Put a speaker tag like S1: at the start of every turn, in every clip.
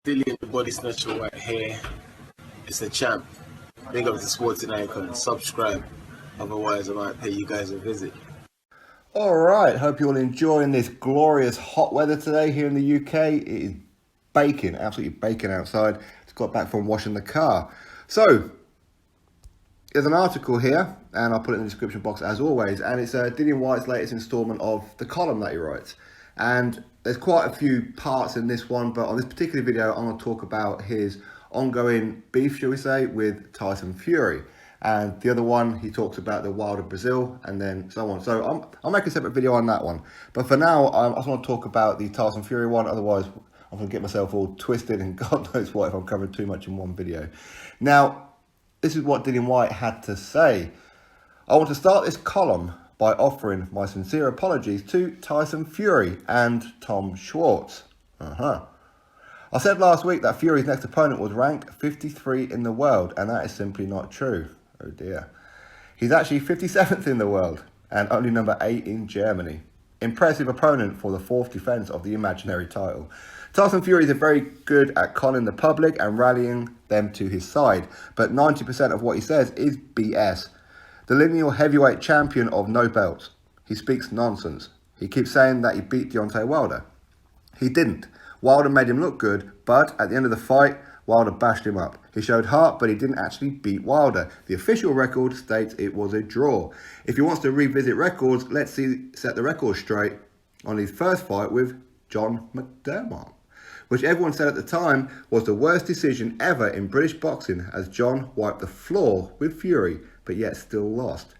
S1: Dillian the Body Snatcher right here. It's a champ. Big up to Sporting Icon. Subscribe. Otherwise, I might pay you guys a visit.
S2: All right. Hope you're all enjoying this glorious hot weather today here in the UK. It is baking, absolutely baking outside. Just got back from washing the car. So, there's an article here, and I'll put it in the description box as always, and it's Dillian Whyte's latest instalment of the column that he writes. And there's quite a few parts in this one, but on this particular video, I'm going to talk about his ongoing beef, shall we say, with Tyson Fury. And the other one, he talks about the Wilder Brazil, and then so on. So I'll make a separate video on that one. But for now, I just want to talk about the Tyson Fury one, otherwise I'm going to get myself all twisted, and God knows what if I'm covering too much in one video. Now, this is what Dillian Whyte had to say. I want to start this column by offering my sincere apologies to Tyson Fury and Tom Schwarz. I said last week that Fury's next opponent was ranked 53 in the world, and that is simply not true. Oh dear. He's actually 57th in the world, and only number 8 in Germany. Impressive opponent for the 4th defence of the imaginary title. Tyson Fury is very good at conning the public and rallying them to his side, but 90% of what he says is BS. The lineal heavyweight champion of no belts. He speaks nonsense. He keeps saying that he beat Deontay Wilder. He didn't. Wilder made him look good, but at the end of the fight, Wilder bashed him up. He showed heart, but he didn't actually beat Wilder. The official record states it was a draw. If he wants to revisit records, let's set the record straight on his first fight with John McDermott, which everyone said at the time was the worst decision ever in British boxing, as John wiped the floor with Fury, but yet still lost.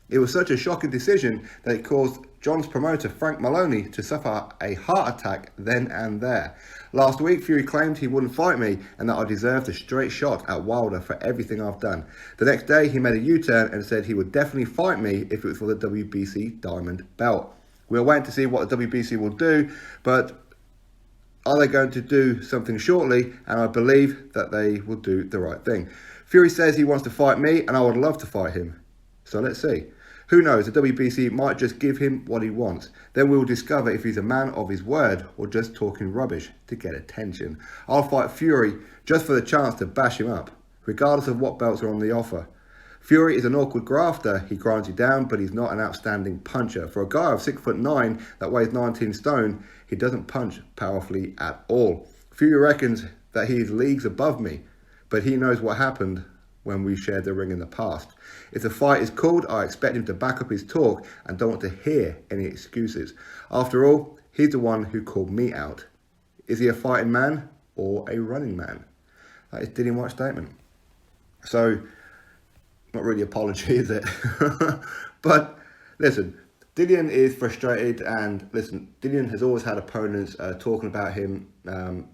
S2: It was such a shocking decision that it caused John's promoter, Frank Maloney, to suffer a heart attack then and there. Last week, Fury claimed he wouldn't fight me and that I deserved a straight shot at Wilder for everything I've done. The next day, he made a U-turn and said he would definitely fight me if it was for the WBC Diamond Belt. We're waiting to see what the WBC will do, but are they going to do something shortly? And I believe that they will do the right thing. Fury says he wants to fight me, and I would love to fight him. So let's see. Who knows, the WBC might just give him what he wants. Then we'll discover if he's a man of his word or just talking rubbish to get attention. I'll fight Fury just for the chance to bash him up, regardless of what belts are on the offer. Fury is an awkward grafter. He grinds you down, but he's not an outstanding puncher. For a guy of 6'9" that weighs 19 stone, he doesn't punch powerfully at all. Fury reckons that he is leagues above me, but he knows what happened when we shared the ring in the past. If the fight is called, I expect him to back up his talk and don't want to hear any excuses. After all, he's the one who called me out. Is he a fighting man or a running man? That is Dillian Whyte's statement. So, not really apology, is it? But listen, Dillian is frustrated, and listen, Dillian has always had opponents talking about him,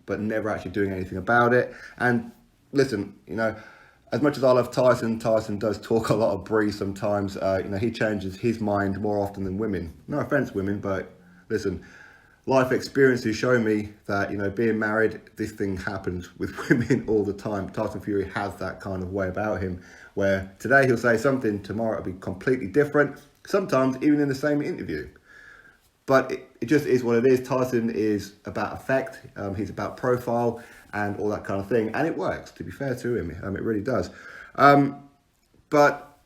S2: but never actually doing anything about it. And listen, as much as I love Tyson, Tyson does talk a lot of breeze sometimes. He changes his mind more often than women. No offense, women, but listen, life experiences show me that, being married, this thing happens with women all the time. Tyson Fury has that kind of way about him, where today he'll say something, tomorrow it'll be completely different, sometimes even in the same interview. But it just is what it is. Tyson is about effect, he's about profile and all that kind of thing. And it works, to be fair to him. It really does. But,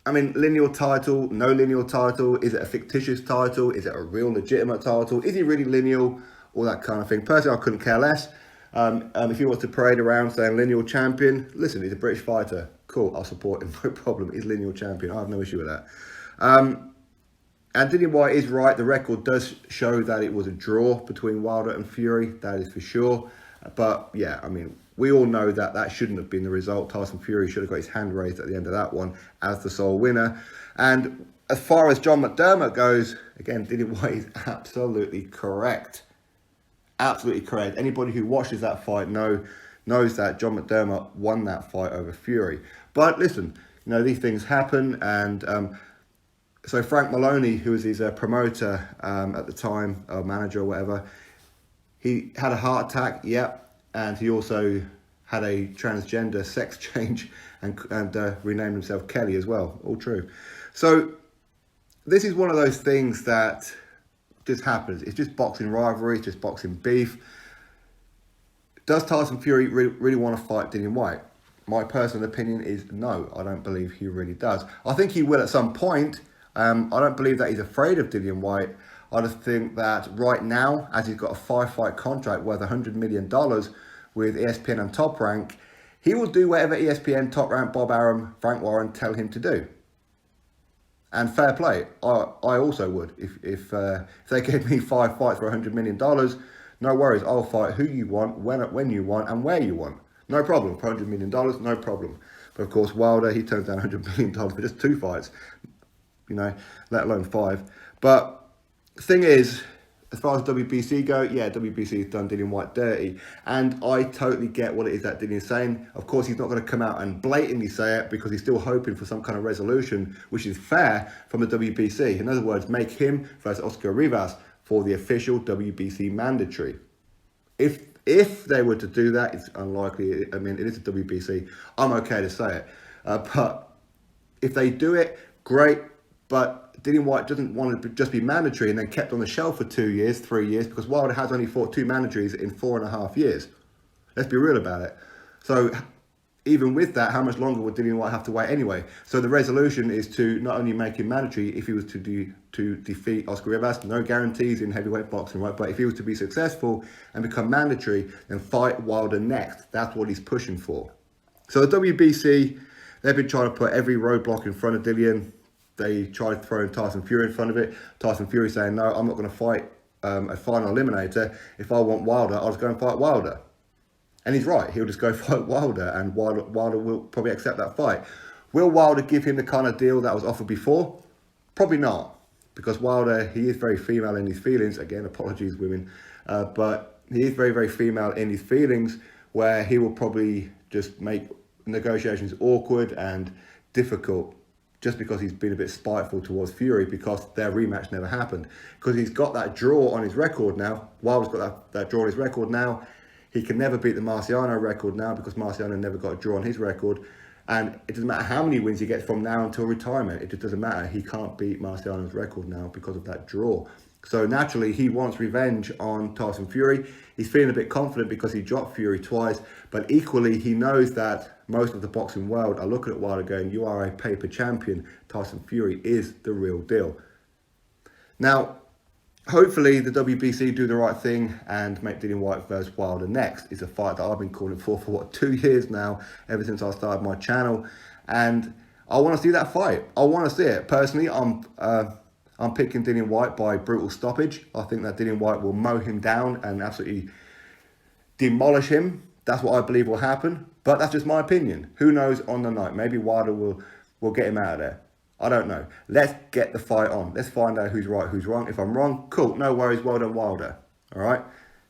S2: lineal title, no lineal title. Is it a fictitious title? Is it a real legitimate title? Is he really lineal? All that kind of thing. Personally, I couldn't care less. If he wants to parade around saying lineal champion, listen, he's a British fighter. Cool, I'll support him, no problem. He's lineal champion. I have no issue with that. And Dillian Whyte is right. The record does show that it was a draw between Wilder and Fury. That is for sure. But yeah, we all know that that shouldn't have been the result. Tyson Fury should have got his hand raised at the end of that one as the sole winner. And as far as John McDermott goes, again, Dillian Whyte is absolutely correct. Absolutely correct. Anybody who watches that fight knows that John McDermott won that fight over Fury. But listen, these things happen, and so Frank Maloney, who was his promoter at the time, or manager or whatever, he had a heart attack, and he also had a transgender sex change and renamed himself Kelly as well. All true. So this is one of those things that just happens. It's just boxing rivalry, it's just boxing beef. Does Tyson Fury really want to fight Dillian Whyte? My personal opinion is no. I don't believe he really does. I think he will at some point. I don't believe that he's afraid of Dillian Whyte. I just think that right now, as he's got a 5-fight contract worth $100 million with ESPN and Top Rank, he will do whatever ESPN, Top Rank, Bob Arum, Frank Warren tell him to do. And fair play, I also would. If they gave me 5 fights for $100 million, no worries, I'll fight who you want, when you want, and where you want. No problem. For $100 million, no problem. But of course, Wilder, he turns down $100 million for just 2 fights, let alone 5. But the thing is, as far as WBC go, yeah, WBC has done Dillian Whyte dirty. And I totally get what it is that Dillian's saying. Of course, he's not going to come out and blatantly say it because he's still hoping for some kind of resolution, which is fair from the WBC. In other words, make him versus Oscar Rivas for the official WBC mandatory. If they were to do that, it's unlikely. I mean, it is a WBC. I'm okay to say it. But if they do it, great. But Dillian Whyte doesn't want to just be mandatory and then kept on the shelf for 2 years, 3 years, because Wilder has only fought 2 mandatories in 4.5 years. Let's be real about it. So even with that, how much longer would Dillian Whyte have to wait anyway? So the resolution is to not only make him mandatory if he was to defeat Oscar Rivas, no guarantees in heavyweight boxing, right? But if he was to be successful and become mandatory, then fight Wilder next. That's what he's pushing for. So the WBC, they've been trying to put every roadblock in front of Dillian. They tried throwing Tyson Fury in front of it. Tyson Fury saying, no, I'm not going to fight a final eliminator. If I want Wilder, I'll just go and fight Wilder. And he's right. He'll just go fight Wilder, and Wilder will probably accept that fight. Will Wilder give him the kind of deal that was offered before? Probably not, because Wilder, he is very female in his feelings. Again, apologies, women. But he is very, very female in his feelings, where he will probably just make negotiations awkward and difficult, just because he's been a bit spiteful towards Fury because their rematch never happened. Because he's got that draw on his record now. Wilder's got that draw on his record now. He can never beat the Marciano record now because Marciano never got a draw on his record. And it doesn't matter how many wins he gets from now until retirement. It just doesn't matter. He can't beat Marciano's record now because of that draw. So naturally, he wants revenge on Tyson Fury. He's feeling a bit confident because he dropped Fury twice. But equally, he knows that most of the boxing world are looking at Wilder going, you are a paper champion. Tyson Fury is the real deal. Now, hopefully the WBC do the right thing and make Dillian Whyte versus Wilder next. It's a fight that I've been calling for 2 years now, ever since I started my channel. And I want to see that fight. I want to see it. Personally, I'm picking Dillian Whyte by brutal stoppage. I think that Dillian Whyte will mow him down and absolutely demolish him. That's what I believe will happen. But that's just my opinion. Who knows on the night? Maybe Wilder will get him out of there. I don't know. Let's get the fight on. Let's find out who's right, who's wrong. If I'm wrong, cool. No worries. Well done, Wilder. All right?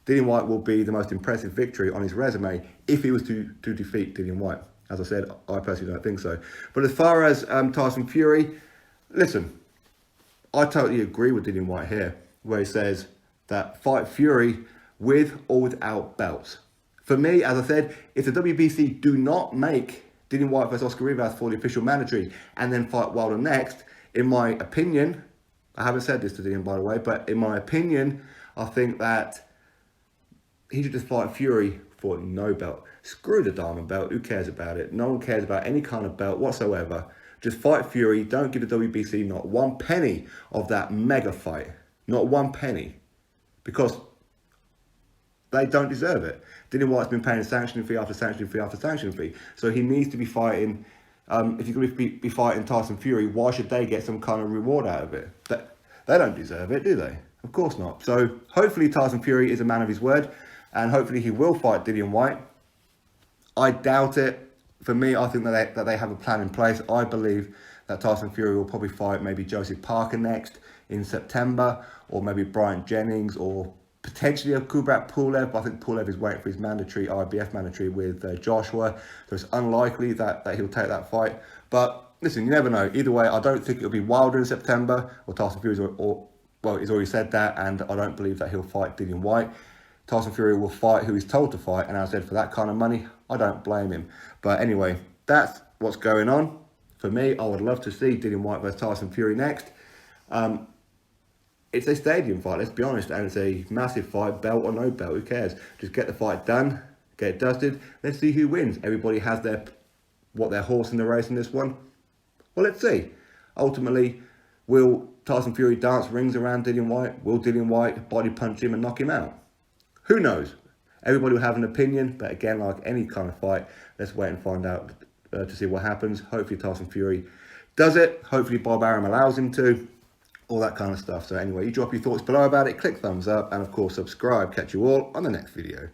S2: Dillian Whyte will be the most impressive victory on his resume if he was to defeat Dillian Whyte. As I said, I personally don't think so. But as far as Tyson Fury, listen, I totally agree with Dillian Whyte here, where he says that fight Fury with or without belts. For me, as I said, if the WBC do not make Dillian Whyte versus Oscar Rivas for the official mandatory and then fight Wilder next, in my opinion, I haven't said this to Dillian, by the way, but in my opinion, I think that he should just fight Fury for no belt. Screw the diamond belt. Who cares about it? No one cares about any kind of belt whatsoever. Just fight Fury. Don't give the WBC not 1 penny of that mega fight. Not 1 penny. Because they don't deserve it. Dillian Whyte's been paying sanctioning fee after sanctioning fee after sanctioning fee. So he needs to be fighting. If he's going to be fighting Tyson Fury, why should they get some kind of reward out of it? They don't deserve it, do they? Of course not. So hopefully Tyson Fury is a man of his word. And hopefully he will fight Dillian Whyte. I doubt it. For me, I think that they have a plan in place. I believe that Tyson Fury will probably fight maybe Joseph Parker next in September, or maybe Bryant Jennings, or potentially a Kubrat Pulev. But I think Pulev is waiting for his mandatory, IBF mandatory with Joshua. So it's unlikely that he'll take that fight. But listen, you never know. Either way, I don't think it'll be Wilder in September, or Tyson Fury's, well, he's already said that, and I don't believe that he'll fight Dillian Whyte. Tyson Fury will fight who he's told to fight, and as I said, for that kind of money, I don't blame him. But anyway, that's what's going on. For me, I would love to see Dillian Whyte versus Tyson Fury next. It's a stadium fight, let's be honest, and it's a massive fight, belt or no belt, who cares? Just get the fight done, get it dusted. Let's see who wins. Everybody has their horse in the race in this one. Well, let's see. Ultimately, will Tyson Fury dance rings around Dillian Whyte? Will Dillian Whyte body punch him and knock him out? Who knows? Everybody will have an opinion, but again, like any kind of fight, let's wait and find out to see what happens. Hopefully Tyson Fury does it. Hopefully Bob Arum allows him to. All that kind of stuff. So anyway, you drop your thoughts below about it, click thumbs up, and of course subscribe. Catch you all on the next video.